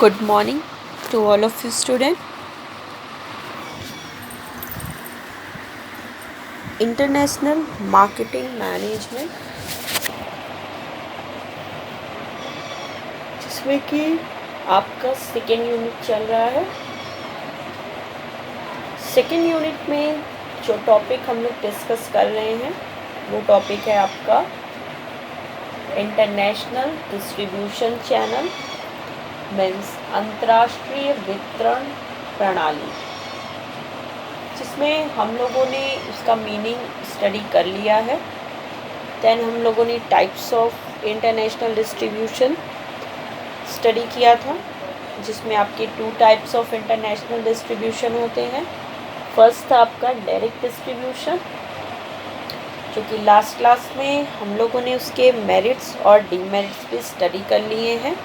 Good morning to all of you students. International Marketing Management, जिसमें कि आपका second unit चल रहा है। सेकेंड यूनिट में जो टॉपिक हम लोग डिस्कस कर रहे हैं वो टॉपिक है आपका इंटरनेशनल डिस्ट्रीब्यूशन चैनल मीन्स अंतर्राष्ट्रीय वितरण प्रणाली, जिसमें हम लोगों ने उसका मीनिंग स्टडी कर लिया है। देन हम लोगों ने types of international distribution study किया था, जिसमें आपके 2 टाइप्स ऑफ इंटरनेशनल डिस्ट्रीब्यूशन होते हैं। फर्स्ट था आपका डायरेक्ट डिस्ट्रीब्यूशन, जो कि लास्ट क्लास में हम लोगों ने उसके मेरिट्स और डीमेरिट्स भी स्टडी कर लिए हैं।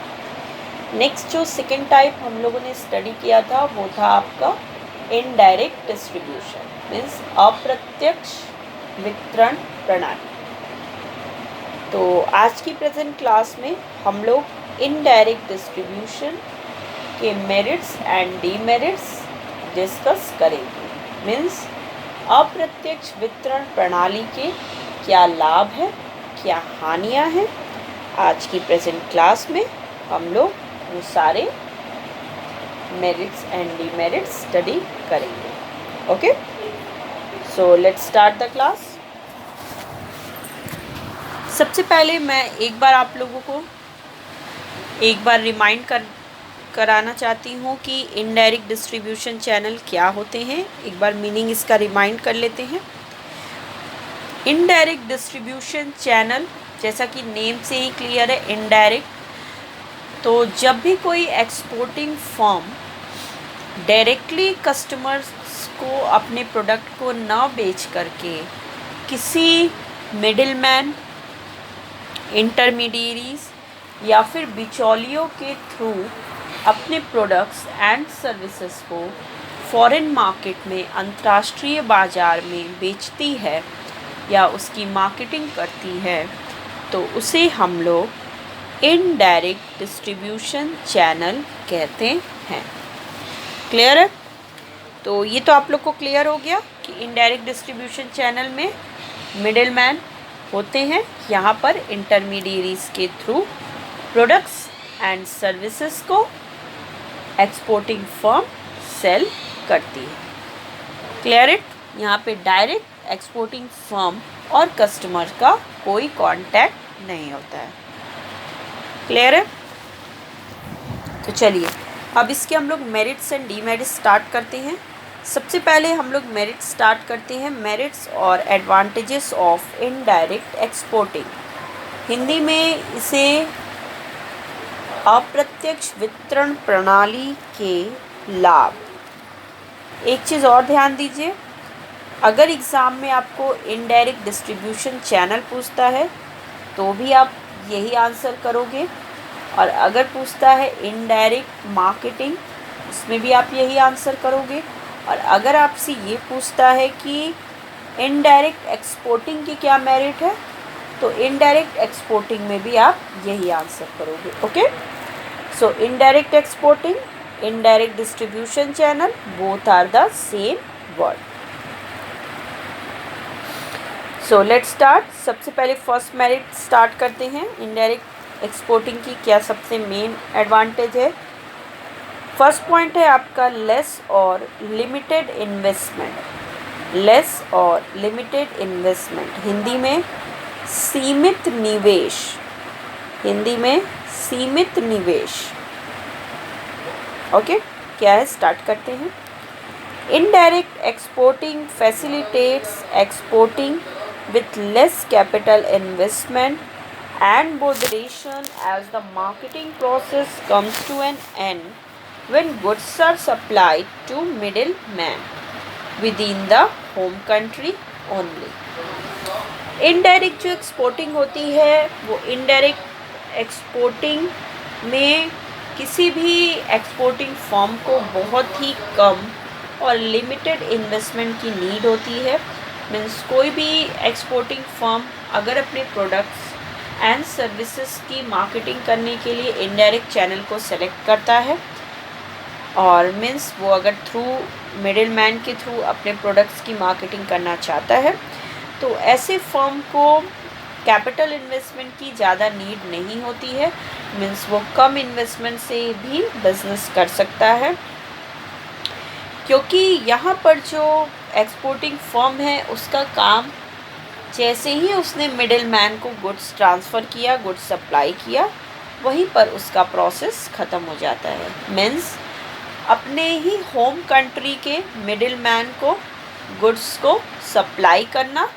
नेक्स्ट जो सेकेंड टाइप हम लोगों ने स्टडी किया था वो था आपका इनडायरेक्ट डिस्ट्रीब्यूशन मीन्स अप्रत्यक्ष वितरण प्रणाली। तो आज की प्रेजेंट क्लास में हम लोग इनडायरेक्ट डिस्ट्रीब्यूशन के मेरिट्स एंड डीमेरिट्स डिस्कस करेंगे। मीन्स अप्रत्यक्ष वितरण प्रणाली के क्या लाभ है, क्या हानियां हैं। आज की प्रेजेंट क्लास में हम लोग वो सारे मेरिट्स एंड डीमेरिट्स स्टडी करेंगे। Okay, so let's start the class. सबसे पहले मैं एक बार आप लोगों को एक बार रिमाइंड कराना चाहती हूँ कि इनडायरेक्ट डिस्ट्रीब्यूशन चैनल क्या होते हैं। एक बार मीनिंग इसका रिमाइंड कर लेते हैं। इनडायरेक्ट डिस्ट्रीब्यूशन चैनल, जैसा कि नेम से ही क्लियर है, इनडायरेक्ट। तो जब भी कोई एक्सपोर्टिंग फर्म डायरेक्टली कस्टमर्स को अपने प्रोडक्ट को न बेच करके किसी मिडिलमैन, इंटरमीडियरीज या फिर बिचौलियों के थ्रू अपने प्रोडक्ट्स एंड सर्विसेज को फॉरेन मार्केट में, अंतर्राष्ट्रीय बाज़ार में बेचती है या उसकी मार्केटिंग करती है, तो उसे हम लोग इनडायरेक्ट डिस्ट्रीब्यूशन चैनल कहते हैं। क्लियर है? तो ये तो आप लोग को क्लियर हो गया कि इनडायरेक्ट डिस्ट्रीब्यूशन चैनल में मिडिलमैन होते हैं, यहाँ पर इंटरमीडियरीज के थ्रू प्रोडक्ट्स एंड सर्विसेज को एक्सपोर्टिंग फर्म सेल करती है। Clear it? यहाँ पे डायरेक्ट एक्सपोर्टिंग फर्म और कस्टमर का कोई कांटेक्ट नहीं होता है। क्लियर है? तो चलिए अब इसके हम लोग मेरिट्स एंड डीमेरिट्स स्टार्ट करते हैं। सबसे पहले हम लोग मेरिट स्टार्ट करते हैं। मेरिट्स और advantages of indirect exporting, Hindi में इसे अप्रत्यक्ष वितरण प्रणाली के लाभ। एक चीज़ और ध्यान दीजिए, अगर एग्ज़ाम में आपको इनडायरेक्ट डिस्ट्रीब्यूशन चैनल पूछता है तो भी आप यही आंसर करोगे, और अगर पूछता है इनडायरेक्ट मार्केटिंग, उसमें भी आप यही आंसर करोगे, और अगर आपसे ये पूछता है कि इनडायरेक्ट एक्सपोर्टिंग की क्या मेरिट है, तो इनडायरेक्ट एक्सपोर्टिंग में भी आप यही आंसर करोगे। Okay, so indirect exporting, indirect distribution channel, both are the same word. So let's start. सबसे पहले फर्स्ट मेरिट स्टार्ट करते हैं। इनडायरेक्ट एक्सपोर्टिंग की क्या सबसे मेन एडवांटेज है। फर्स्ट पॉइंट है आपका लेस और लिमिटेड इन्वेस्टमेंट। लेस और लिमिटेड इन्वेस्टमेंट, हिंदी में सीमित निवेश। हिंदी में सीमित निवेश। ओके, क्या है, स्टार्ट करते हैं। Indirect exporting facilitates exporting with less capital investment and moderation as the marketing process comes to an end when goods are supplied to middlemen within the home country only. Indirect जो exporting होती है वो indirect exporting में किसी भी exporting firm को बहुत ही कम और लिमिटेड इन्वेस्टमेंट की नीड होती है। मीन्स कोई भी एक्सपोर्टिंग फर्म अगर अपने प्रोडक्ट्स एंड सर्विसेज की मार्केटिंग करने के लिए इनडायरेक्ट चैनल को सेलेक्ट करता है, और मीन्स वो अगर थ्रू मिडिल मैन के थ्रू अपने प्रोडक्ट्स की मार्केटिंग करना चाहता है तो ऐसे फर्म को कैपिटल इन्वेस्टमेंट की ज़्यादा नीड नहीं होती है, मीन्स वो कम इन्वेस्टमेंट से भी बिजनेस कर सकता है। क्योंकि यहाँ पर जो एक्सपोर्टिंग फर्म है उसका काम जैसे ही उसने मिडिल मैन को गुड्स ट्रांसफ़र किया, गुड्स सप्लाई किया, वहीं पर उसका प्रोसेस ख़त्म हो जाता है। मीन्स अपने ही होम कंट्री के मिडिल मैन को गुड्स को सप्लाई करना,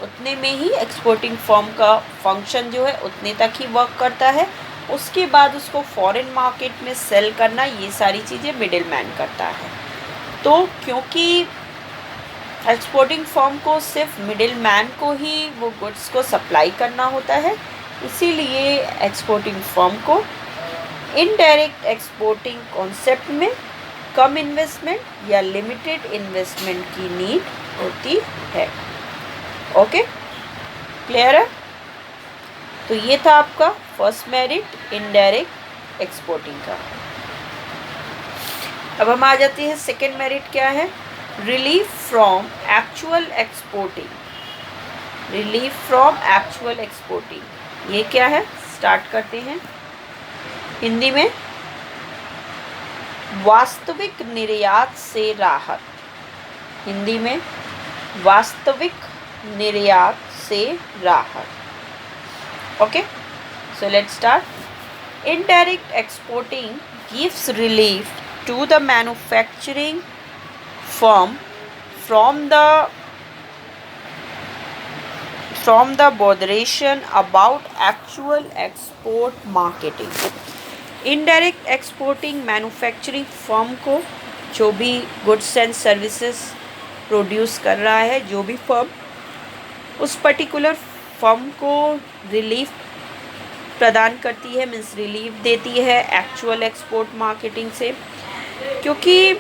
उतने में ही एक्सपोर्टिंग फर्म का फंक्शन जो है उतने तक ही वर्क करता है। उसके बाद उसको फॉरेन मार्केट में सेल करना, ये सारी चीज़ें मिडिल मैन करता है। तो क्योंकि एक्सपोर्टिंग फर्म को सिर्फ मिडिल मैन को ही वो गुड्स को सप्लाई करना होता है, इसीलिए एक्सपोर्टिंग फर्म को इनडायरेक्ट एक्सपोर्टिंग कॉन्सेप्ट में कम इन्वेस्टमेंट या लिमिटेड इन्वेस्टमेंट की नीड होती है। ओके, क्लियर है? तो ये था आपका फर्स्ट मेरिट इनडायरेक्ट एक्सपोर्टिंग का। अब हम आ जाते हैं सेकेंड मेरिट क्या है, relief from actual exporting. Relief from actual exporting ये क्या है, स्टार्ट करते हैं। हिंदी में वास्तविक निर्यात से राहत। हिंदी में वास्तविक निर्यात से राहत। Okay, so let's start. Indirect exporting gives relief to the manufacturing firm from the botheration about actual export marketing। Indirect exporting manufacturing firm को, जो भी गुड्स एंड सर्विसेज प्रोड्यूस कर रहा है, जो भी फर्म, उस पर्टिकुलर फर्म को रिलीफ प्रदान करती है, मीन्स रिलीफ देती है एक्चुअल एक्सपोर्ट मार्केटिंग से। क्योंकि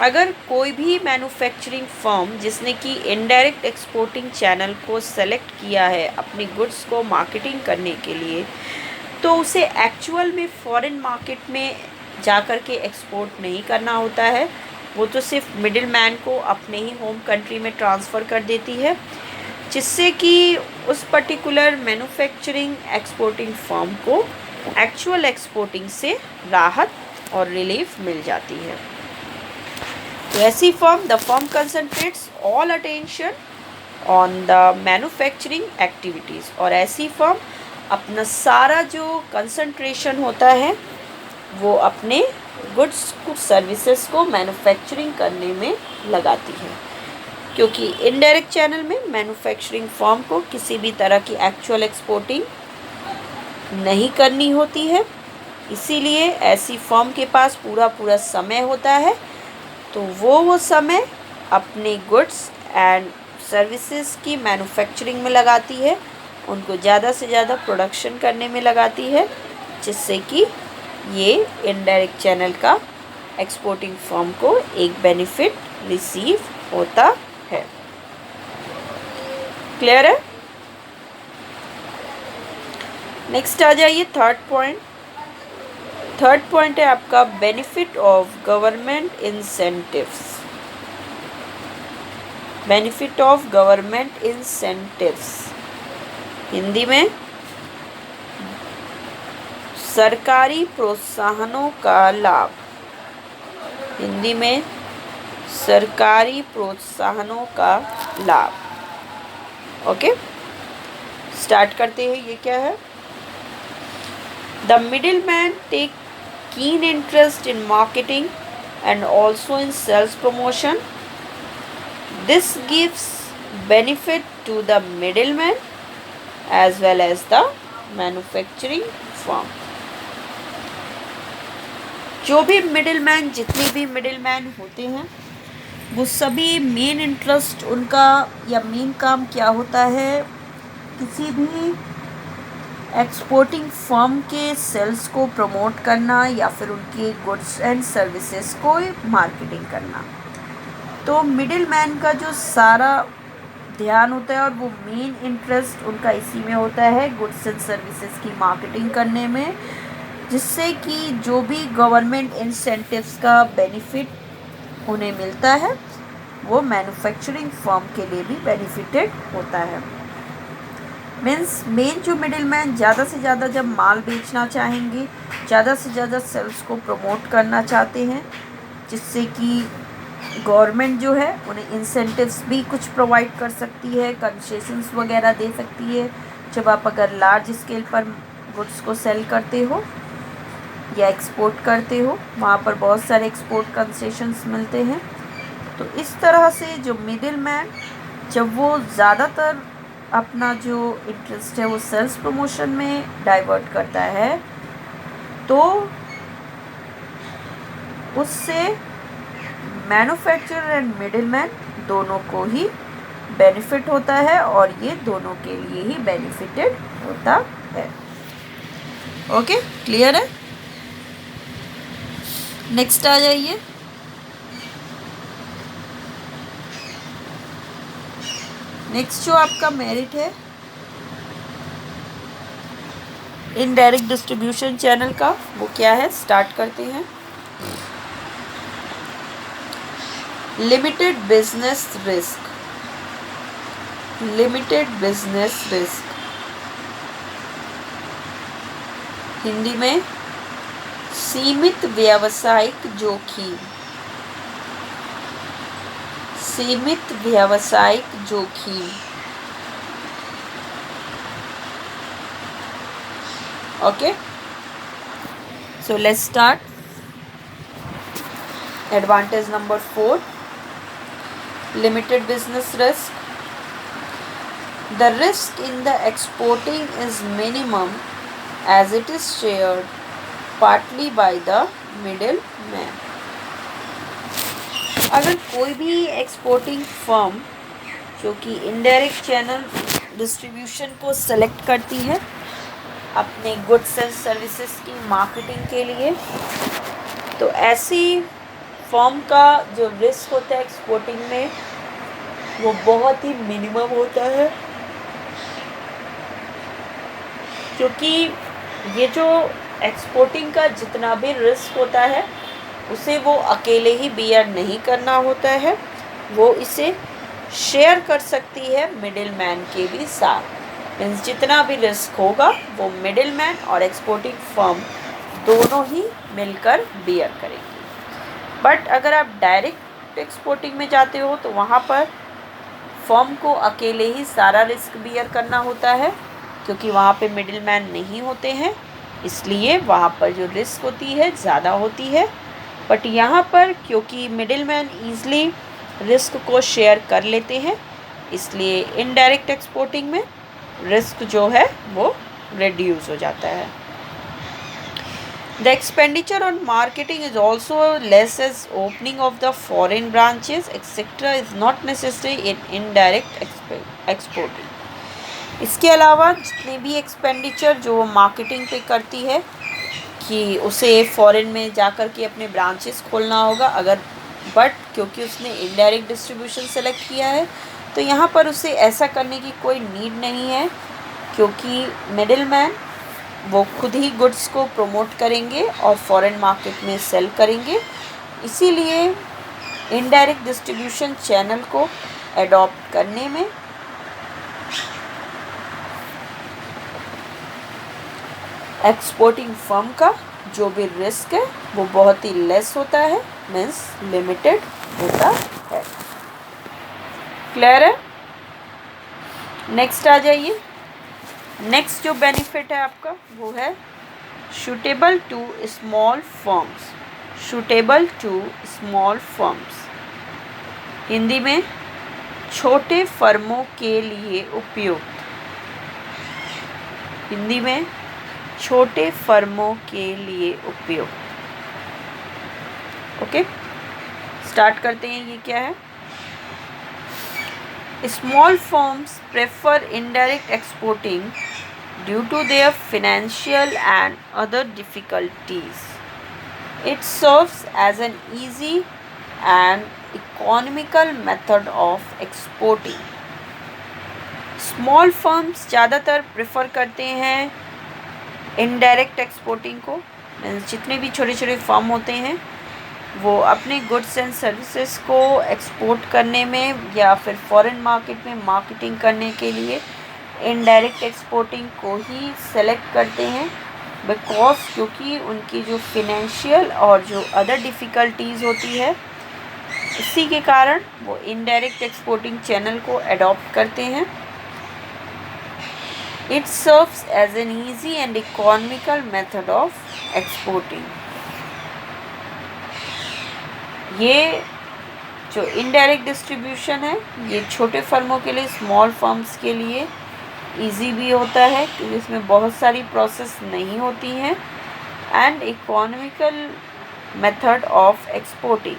अगर कोई भी मैन्युफैक्चरिंग फर्म जिसने कि इनडायरेक्ट एक्सपोर्टिंग चैनल को सेलेक्ट किया है अपनी गुड्स को मार्केटिंग करने के लिए, तो उसे एक्चुअल में फॉरेन मार्केट में जा कर के एक्सपोर्ट नहीं करना होता है, वो तो सिर्फ मिडिल मैन को अपने ही होम कंट्री में ट्रांसफ़र कर देती है, जिससे कि उस पर्टिकुलर मैन्युफैक्चरिंग एक्सपोर्टिंग फर्म को एक्चुअल एक्सपोर्टिंग से राहत और रिलीफ मिल जाती है। तो ऐसी firm, the firm concentrates all attention on the manufacturing activities, और ऐसी फर्म अपना सारा जो कंसंट्रेशन होता है वो अपने गुड्स सर्विसेज को मैन्युफैक्चरिंग करने में लगाती है। क्योंकि इनडायरेक्ट चैनल में मैन्युफैक्चरिंग फर्म को किसी भी तरह की एक्चुअल एक्सपोर्टिंग नहीं करनी होती है, इसीलिए ऐसी फर्म के पास पूरा समय होता है, तो वो समय अपने गुड्स एंड सर्विसेज की मैन्युफैक्चरिंग में लगाती है, उनको ज़्यादा से ज़्यादा प्रोडक्शन करने में लगाती है, जिससे कि ये इनडायरेक्ट चैनल का एक्सपोर्टिंग फर्म को एक बेनिफिट रिसीव होता है। क्लियर है? नेक्स्ट आ जाइए थर्ड पॉइंट। थर्ड पॉइंट है आपका benefit of government incentives. Benefit of government incentives, Hindi में सरकारी प्रोत्साहनों का लाभ। हिंदी में सरकारी प्रोत्साहनों का लाभ। ओके, स्टार्ट करते हैं। ये क्या है? The middle man take keen interest in marketing and also in sales promotion. This gives benefit to the middleman as well as the manufacturing firm. जो भी मिडिलमैन, जितने भी मिडिलमैन होते हैं, वो सभी मेन इंटरेस्ट उनका या मेन काम क्या होता है, किसी भी एक्सपोर्टिंग फर्म के सेल्स को प्रमोट करना या फिर उनके गुड्स एंड सर्विसेज को मार्केटिंग करना। तो मिडिल मैन का जो सारा ध्यान होता है और वो मेन इंटरेस्ट उनका इसी में होता है, गुड्स एंड सर्विसेज की मार्केटिंग करने में, जिससे कि जो भी गवर्नमेंट इंसेंटिव्स का बेनिफिट उन्हें मिलता है वो मैन्युफैक्चरिंग फर्म के लिए भी बेनिफिटेड होता है। मीन्स मेन जो मिडिल मैन ज़्यादा से ज़्यादा जब माल बेचना चाहेंगे, ज़्यादा से ज़्यादा सेल्स को प्रमोट करना चाहते हैं, जिससे कि गवर्नमेंट जो है उन्हें इंसेंटिव्स भी कुछ प्रोवाइड कर सकती है, कंसेशंस वगैरह दे सकती है। जब आप अगर लार्ज स्केल पर गुड्स को सेल करते हो या एक्सपोर्ट करते हो, वहाँ पर बहुत सारे एक्सपोर्ट कंसेशंस मिलते हैं। तो इस तरह से जो मिडिल मैन जब वो ज़्यादातर अपना जो इंटरेस्ट है वो सेल्स प्रमोशन में डाइवर्ट करता है, तो उससे मैन्युफैक्चरर एंड मिडिल मैन दोनों को ही बेनिफिट होता है और ये दोनों के लिए ही बेनिफिटेड होता है। ओके, क्लियर है? नेक्स्ट आ जाइए। नेक्स्ट जो आपका मेरिट है इनडायरेक्ट डिस्ट्रीब्यूशन चैनल का, वो क्या है, स्टार्ट करते हैं। Limited business risk. Limited business risk Hindi में सीमित व्यावसायिक जोखिम। सीमित व्यावसायिक जोखिम। Okay, so let's start. Advantage number 4, limited business risk. The risk in the exporting is minimum as it is shared partly by the middleman. अगर कोई भी एक्सपोर्टिंग फर्म जो कि इनडायरेक्ट चैनल डिस्ट्रीब्यूशन को सेलेक्ट करती है अपने गुड्स एंड सर्विसेज की मार्केटिंग के लिए, तो ऐसी फर्म का जो रिस्क होता है एक्सपोर्टिंग में वो बहुत ही मिनिमम होता है, क्योंकि ये जो एक्सपोर्टिंग का जितना भी रिस्क होता है उसे वो अकेले ही बियर नहीं करना होता है, वो इसे शेयर कर सकती है मिडिल मैन के भी साथ। मीन्स जितना भी रिस्क होगा वो मिडिल मैन और एक्सपोर्टिंग फर्म दोनों ही मिलकर बियर करेंगे। बट अगर आप डायरेक्ट एक्सपोर्टिंग में जाते हो तो वहाँ पर फर्म को अकेले ही सारा रिस्क बियर करना होता है, क्योंकि वहाँ पे मिडिल मैन नहीं होते हैं, इसलिए वहाँ पर जो रिस्क होती है ज़्यादा होती है। बट यहाँ पर क्योंकि मिडिल मैन ईज़िली रिस्क को शेयर कर लेते हैं, इसलिए इनडायरेक्ट एक्सपोर्टिंग में रिस्क जो है वो रिड्यूस हो जाता है। The expenditure on marketing is also less as opening of the foreign branches etc. is not necessary in indirect exporting. इसके अलावा जितने भी एक्सपेंडिचर जो वो मार्केटिंग पे करती है कि उसे फॉरेन में जाकर के अपने ब्रांचेस खोलना होगा, अगर बट क्योंकि उसने इनडायरेक्ट डिस्ट्रीब्यूशन सेलेक्ट किया है तो यहाँ पर उसे ऐसा करने की कोई नीड नहीं है, क्योंकि मिडिल मैन वो खुद ही गुड्स को प्रमोट करेंगे और फॉरेन मार्केट में सेल करेंगे। इसीलिए इनडायरेक्ट डिस्ट्रीब्यूशन चैनल को एडॉप्ट करने में एक्सपोर्टिंग फर्म का जो भी रिस्क है वो बहुत ही लेस होता है, मीन्स लिमिटेड होता है। क्लियर है? नेक्स्ट आ जाइए। नेक्स्ट जो बेनिफिट है आपका वो है suitable to small firms. Suitable to small firms Hindi में छोटे फर्मों के लिए उपयुक्त। हिंदी में छोटे फर्मों के लिए उपयुक्त। ओके, स्टार्ट करते हैं। ये क्या है? Small firms prefer indirect exporting due to their financial and other difficulties. It serves as an easy and economical method of exporting. Small firms ज़्यादातर प्रेफर करते हैं इनडायरेक्ट एक्सपोर्टिंग को। जितने भी छोटे छोटे फर्म होते हैं वो अपने गुड्स एंड सर्विसेज को एक्सपोर्ट करने में या फिर फॉरेन मार्केट में मार्केटिंग करने के लिए इनडायरेक्ट एक्सपोर्टिंग को ही सेलेक्ट करते हैं, बिकॉज क्योंकि उनकी जो फिनेंशियल और जो अदर डिफ़िकल्टीज़ होती है इसी के कारण वो इनडायरेक्ट एक्सपोर्टिंग चैनल को अडॉप्ट करते हैं। It serves as an easy and economical method of exporting. ये जो इनडायरेक्ट डिस्ट्रीब्यूशन है ये छोटे फर्मों के लिए, स्मॉल फर्म्स के लिए इजी भी होता है क्योंकि इसमें बहुत सारी प्रोसेस नहीं होती हैं, and economical method of exporting.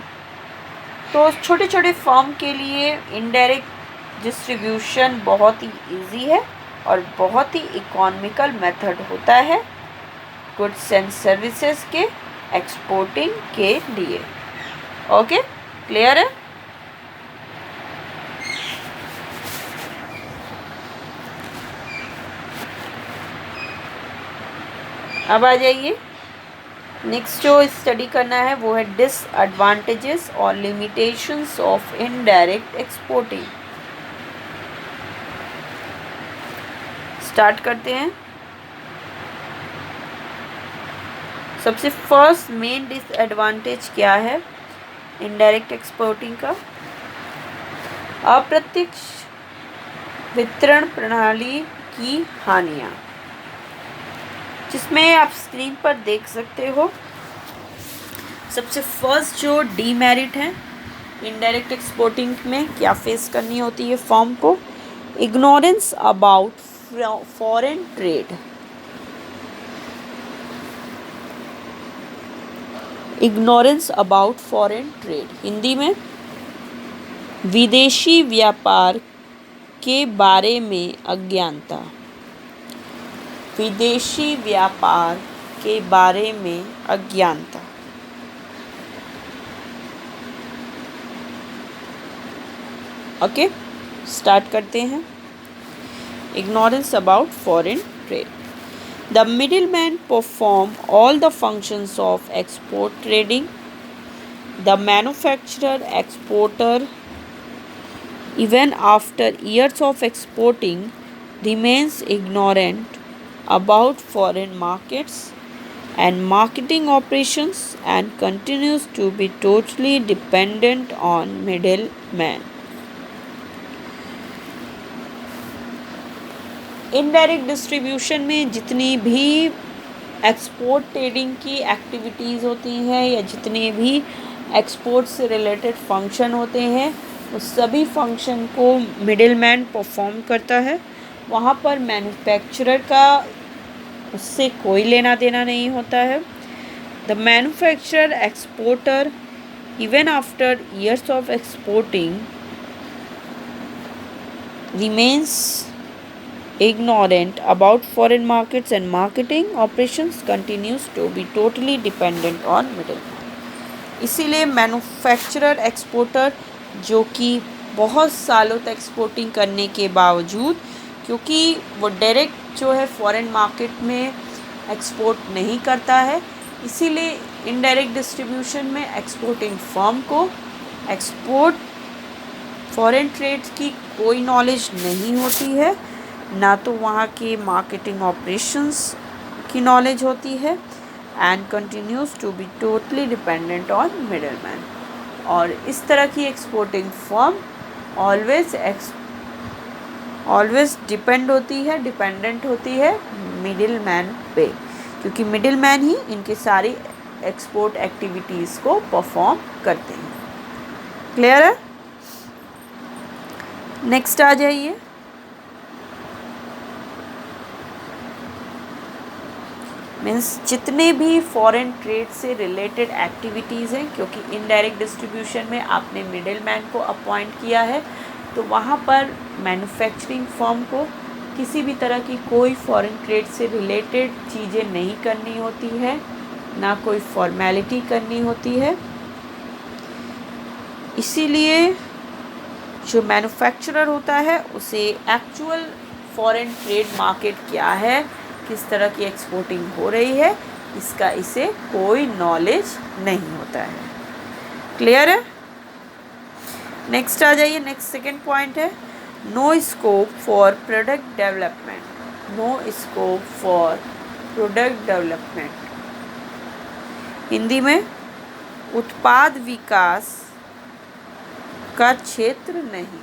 तो छोटे छोटे फर्म के लिए इनडायरेक्ट डिस्ट्रीब्यूशन बहुत ही इजी है और बहुत ही इकोनॉमिकल मेथड होता है गुड्स एंड सर्विसेज के एक्सपोर्टिंग के लिए। ओके, क्लियर है? अब आ जाइए, नेक्स्ट जो स्टडी करना है वो है डिसएडवांटेजेस और limitations of indirect exporting. Start करते हैं। सबसे फर्स्ट मेन डिसएडवांटेज क्या है इनडायरेक्ट एक्सपोर्टिंग का? अप्रत्यक्ष वितरण प्रणाली की हानियाँ, जिसमें आप स्क्रीन पर देख सकते हो। सबसे फर्स्ट जो डीमेरिट है इनडायरेक्ट एक्सपोर्टिंग में क्या फेस करनी होती है फर्म को? Ignorance about foreign trade. Ignorance about foreign trade, Hindi में विदेशी व्यापार के बारे में अज्ञानता। विदेशी व्यापार के बारे में अज्ञानता। ओके, स्टार्ट करते हैं। Ignorance about foreign trade. The middlemen perform all the functions of export trading. The manufacturer, exporter, even after years of exporting, remains ignorant about foreign markets and marketing operations and continues to be totally dependent on middlemen. Indirect distribution में जितनी भी export trading की activities होती हैं या जितने भी export से रिलेटेड फंक्शन होते हैं उस सभी फंक्शन को मिडिलमैन परफॉर्म करता है। वहाँ पर मैन्युफैक्चरर का उससे कोई लेना देना नहीं होता है। The manufacturer exporter even after years of exporting remains ignorant about foreign markets and marketing operations continues to be totally dependent on middleman। इसीलिए मैन्युफैक्चरर एक्सपोर्टर जो कि बहुत सालों तक एक्सपोर्टिंग करने के बावजूद, क्योंकि वो डायरेक्ट जो है फॉरेन मार्केट में एक्सपोर्ट नहीं करता है, इसीलिए इनडायरेक्ट डिस्ट्रीब्यूशन में एक्सपोर्टिंग फर्म को एक्सपोर्ट फॉरेन ट्रेड की कोई नॉलेज नहीं होती है, ना तो वहाँ के मार्केटिंग ऑपरेशंस की नॉलेज होती है, and continues to be totally dependent on middleman. और इस तरह की एक्सपोर्टिंग फर्म ऑलवेज डिपेंडेंट होती है मिडलमैन पे, क्योंकि मिडलमैन ही इनके सारी एक्सपोर्ट एक्टिविटीज़ को परफॉर्म करते हैं। क्लियर है? नेक्स्ट आ जाइए। मीन्स जितने भी फॉरेन ट्रेड से रिलेटेड एक्टिविटीज़ हैं, क्योंकि इनडायरेक्ट डिस्ट्रीब्यूशन में आपने मिडिलमैन को अपॉइंट किया है, तो वहाँ पर मैन्युफैक्चरिंग फर्म को किसी भी तरह की कोई फॉरेन ट्रेड से रिलेटेड चीज़ें नहीं करनी होती है, ना कोई फॉर्मेलिटी करनी होती है। इसीलिए जो मैन्युफैक्चरर होता है उसे एक्चुअल फॉरेन ट्रेड मार्केट क्या है, किस तरह की एक्सपोर्टिंग हो रही है, इसका इसे कोई नॉलेज नहीं होता है। क्लियर है? नेक्स्ट आ जाइए। नेक्स्ट सेकेंड पॉइंट है no scope for product development. No scope for product development, Hindi में उत्पाद विकास का क्षेत्र नहीं।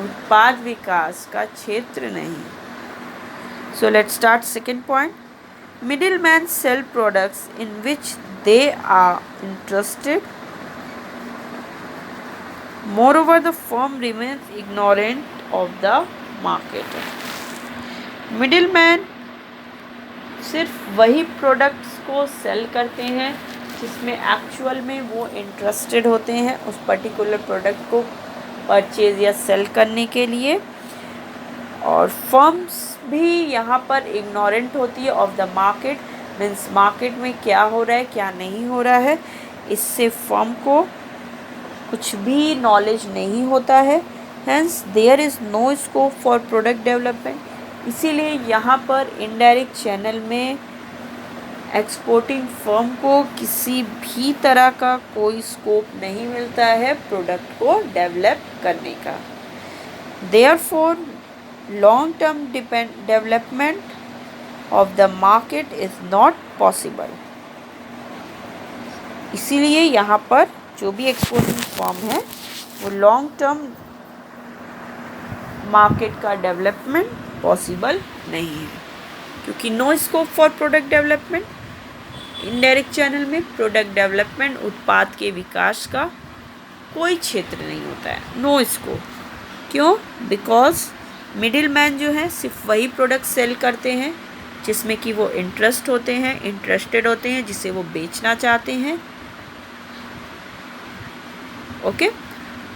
उत्पाद विकास का क्षेत्र नहीं। So let's start second point. Middleman sell products in which they are interested. Moreover, the firm remains ignorant of the market. Middleman सिर्फ वही प्रोडक्ट्स को सेल करते हैं जिसमें एक्चुअल में वो इंटरेस्टेड होते हैं उस पर्टिकुलर प्रोडक्ट को परचेज या सेल करने के लिए, और फर्म्स भी यहाँ पर इग्नोरेंट होती है of the market. Means market में क्या हो रहा है क्या नहीं हो रहा है, इससे फर्म को कुछ भी नॉलेज नहीं होता है। Hence there is no scope for product development. इसीलिए यहाँ पर इनडायरेक्ट चैनल में एक्सपोर्टिंग फर्म को किसी भी तरह का कोई स्कोप नहीं मिलता है प्रोडक्ट को डेवलप करने का। Therefore long term development of the market is not possible. इसीलिए यहाँ पर जो भी एक्सपोर्टिंग फर्म है वो लॉन्ग टर्म मार्केट का डेवलपमेंट पॉसिबल नहीं है, क्योंकि no scope for product development. Indirect channel में प्रोडक्ट डेवलपमेंट उत्पाद के विकास का कोई क्षेत्र नहीं होता है, नो स्कोप। क्यों? बिकॉज मिडिलमैन जो है सिर्फ वही प्रोडक्ट सेल करते हैं जिसमें कि वो इंटरेस्टेड होते हैं, जिसे वो बेचना चाहते हैं। ओके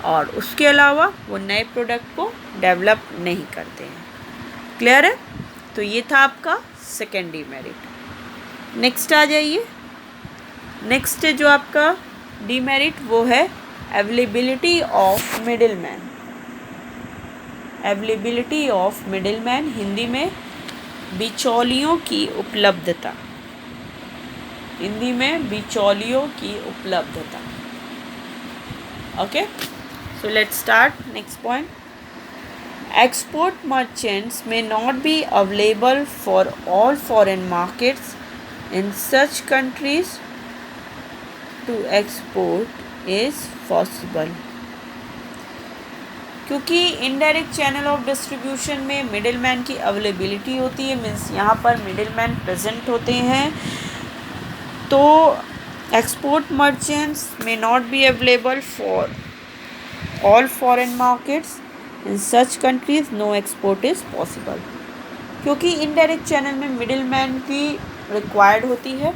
और उसके अलावा वो नए प्रोडक्ट को डेवलप नहीं करते हैं। क्लियर है? तो ये था आपका सेकेंड डीमेरिट। नेक्स्ट आ जाइए। नेक्स्ट जो आपका डीमेरिट वो है availability of middleman. Availability of middleman, Hindi में बिचौलियों की उपलब्धता। हिंदी में बिचौलियों की उपलब्धता। Okay, so let's start. Next point. Export merchants may not be available for all foreign markets. In such countries, to export is possible. क्योंकि इनडायरेक्ट चैनल ऑफ डिस्ट्रीब्यूशन में मिडिलमैन की अवेलेबिलिटी होती है, मीन्स यहाँ पर मिडिलमैन प्रेजेंट होते हैं, तो export merchants may not be available for all foreign markets. In such countries no export is possible. क्योंकि इनडायरेक्ट चैनल में मिडिलमैन की रिक्वायर्ड होती है,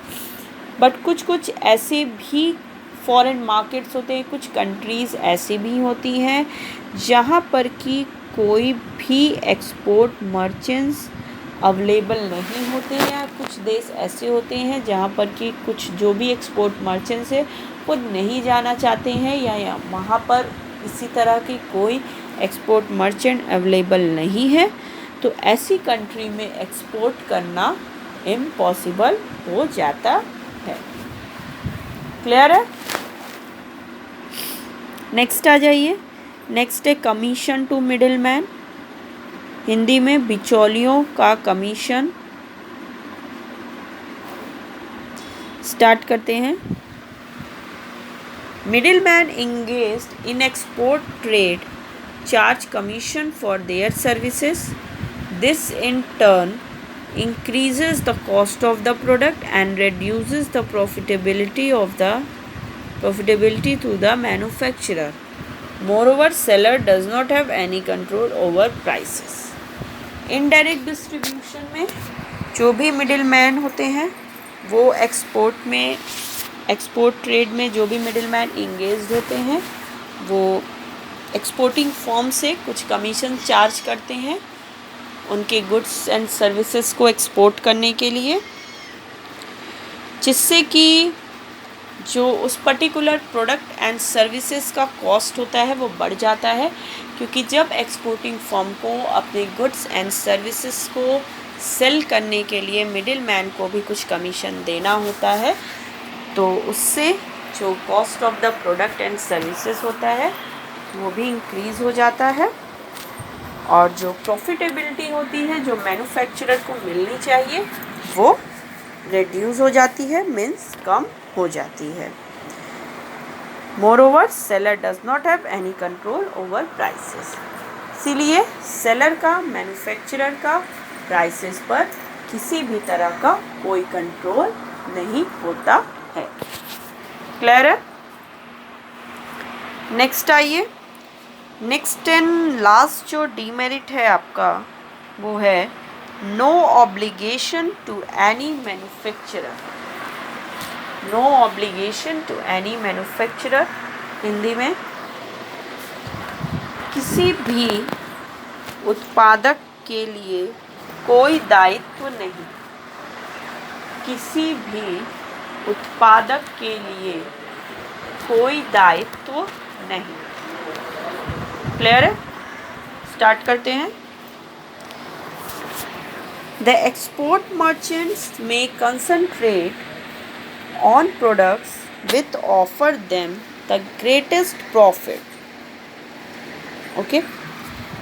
बट कुछ ऐसे भी फॉरेन मार्केट्स होते हैं, कुछ कंट्रीज़ ऐसी भी होती हैं जहाँ पर कि कोई भी एक्सपोर्ट मर्चेंट्स अवेलेबल नहीं होते हैं। कुछ देश ऐसे होते हैं जहाँ पर कि कुछ जो भी एक्सपोर्ट मर्चेंट्स है वो नहीं जाना चाहते हैं, या वहाँ पर इसी तरह की कोई एक्सपोर्ट मर्चेंट अवेलेबल नहीं है, तो ऐसी कंट्री में एक्सपोर्ट करना इम्पॉसिबल हो जाता है। क्लियर है? नेक्स्ट आ जाइए। नेक्स्ट है कमीशन टू मिडिलमैन, हिंदी में बिचौलियों का कमीशन। स्टार्ट करते हैं। Middleman engaged in export trade charge commission for their services. This in turn increases the cost of the product and reduces the profitability to the manufacturer. Moreover, seller does not have any control over prices. Indirect distribution में जो भी middle man होते हैं वो export trade में जो भी middle man engaged होते हैं वो एक्सपोर्टिंग फर्म से कुछ कमीशन चार्ज करते हैं उनके गुड्स एंड सर्विसेज को एक्सपोर्ट करने के लिए, जिससे कि जो उस पर्टिकुलर प्रोडक्ट एंड सर्विसेज का कॉस्ट होता है वो बढ़ जाता है, क्योंकि जब एक्सपोर्टिंग फर्म को अपने गुड्स एंड सर्विसेज को सेल करने के लिए मिडिल मैन को भी कुछ कमीशन देना होता है, तो उससे जो cost of the product and services होता है वो भी इंक्रीज़ हो जाता है, और जो प्रॉफिटेबिलिटी होती है जो मैन्युफैक्चरर को मिलनी चाहिए वो रिड्यूस हो जाती है, मीन्स कम हो जाती है। Moreover seller does not have any control over prices, इसीलिए सेलर का मैन्युफैक्चरर का प्राइसेस पर किसी भी तरह का कोई कंट्रोल नहीं होता है। क्लियर है? नेक्स्ट आइए, नेक्स्ट एंड लास्ट जो डीमेरिट है आपका वो है no obligation to any manufacturer. No obligation to any manufacturer, Hindi में किसी भी उत्पादक के लिए कोई दायित्व नहीं। किसी भी उत्पादक के लिए कोई दायित्व नहीं। क्लियर है? स्टार्ट करते हैं। The export merchants may concentrate on products which offer them the greatest profit. Okay?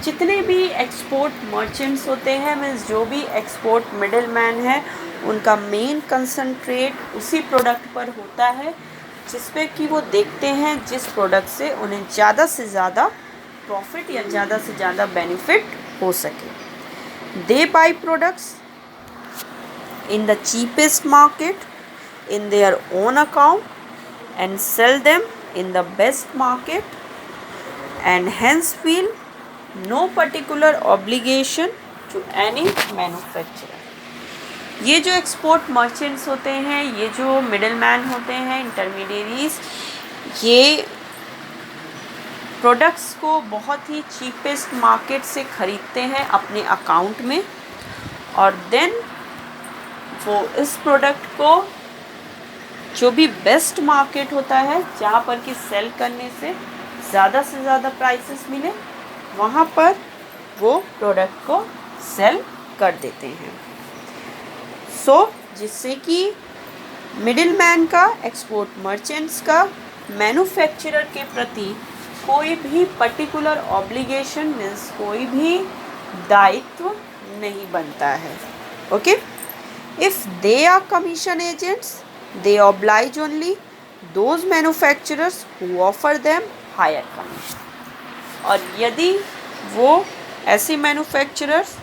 जितने भी एक्सपोर्ट मर्चेंट्स होते हैं, मीन्स जो भी एक्सपोर्ट मिडिल मैन है, उनका मेन कंसंट्रेट उसी प्रोडक्ट पर होता है जिसपे कि वो देखते हैं जिस प्रोडक्ट से उन्हें ज़्यादा से ज़्यादा प्रॉफिट या ज़्यादा से ज़्यादा बेनिफिट हो सके। They buy products in the cheapest market in their own account and sell them in the best market, and hence feel no particular obligation to any manufacturer. ये जो एक्सपोर्ट मर्चेंट्स होते हैं, ये जो मिडिल मैन होते हैं, intermediaries, ये products को बहुत ही चीपेस्ट मार्केट से ख़रीदते हैं अपने अकाउंट में, और देन वो इस प्रोडक्ट को जो भी बेस्ट मार्केट होता है जहाँ पर कि सेल करने से ज़्यादा प्राइसेस मिले, वहाँ पर वो प्रोडक्ट को सेल कर देते हैं। जिससे कि मिडिल मैन का, एक्सपोर्ट मर्चेंट्स का मैन्युफैक्चरर के प्रति कोई भी पर्टिकुलर ऑब्लिगेशन मीन्स कोई भी दायित्व नहीं बनता है। Okay, if they are commission agents they oblige only those manufacturers who offer them higher commission. और यदि वो ऐसे मैन्युफैक्चरर्स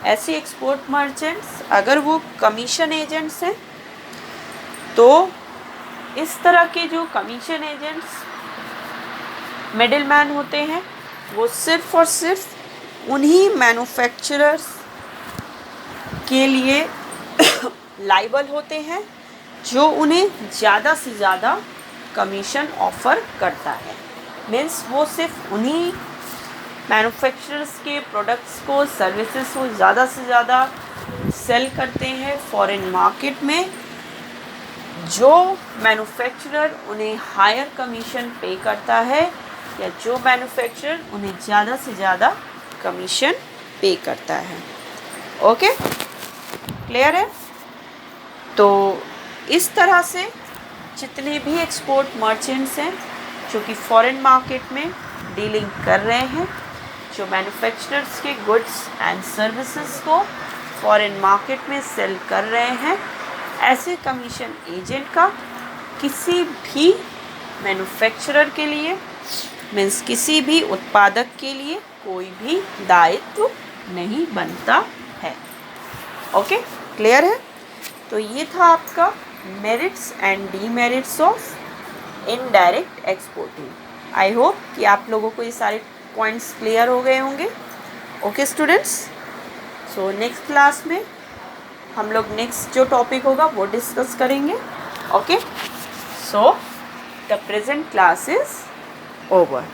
ऐसे एक्सपोर्ट मर्चेंट्स अगर वो कमीशन एजेंट्स हैं, तो इस तरह के जो कमीशन एजेंट्स मिडिल मैन होते हैं वो सिर्फ और सिर्फ उन्हीं मैन्युफैक्चरर्स के लिए लाइबल होते हैं जो उन्हें ज़्यादा से ज़्यादा कमीशन ऑफ़र करता है। मीन्स वो सिर्फ उन्हीं मैन्युफैक्चरर्स के प्रोडक्ट्स को, सर्विसेज को ज़्यादा से ज़्यादा सेल करते हैं फॉरेन मार्केट में, जो मैन्युफैक्चरर उन्हें हायर कमीशन पे करता है या जो मैन्युफैक्चरर उन्हें ज़्यादा से ज़्यादा कमीशन पे करता है। ओके, क्लियर है? तो इस तरह से जितने भी एक्सपोर्ट मर्चेंट्स हैं जो कि फॉरेन मार्केट में डीलिंग कर रहे हैं, जो मैन्युफैक्चरर्स के गुड्स एंड सर्विसेज को फॉरेन मार्केट में सेल कर रहे हैं, ऐसे कमीशन एजेंट का किसी भी मैन्युफैक्चरर के लिए मीन्स किसी भी उत्पादक के लिए कोई भी दायित्व नहीं बनता है। ओके, क्लियर है? तो ये था आपका merits and demerits of indirect exporting. I hope कि आप लोगों को ये सारे पॉइंट्स क्लियर हो गए होंगे। Okay students, so next class में हम लोग नेक्स्ट जो टॉपिक होगा वो डिस्कस करेंगे। Okay, so the present class is over.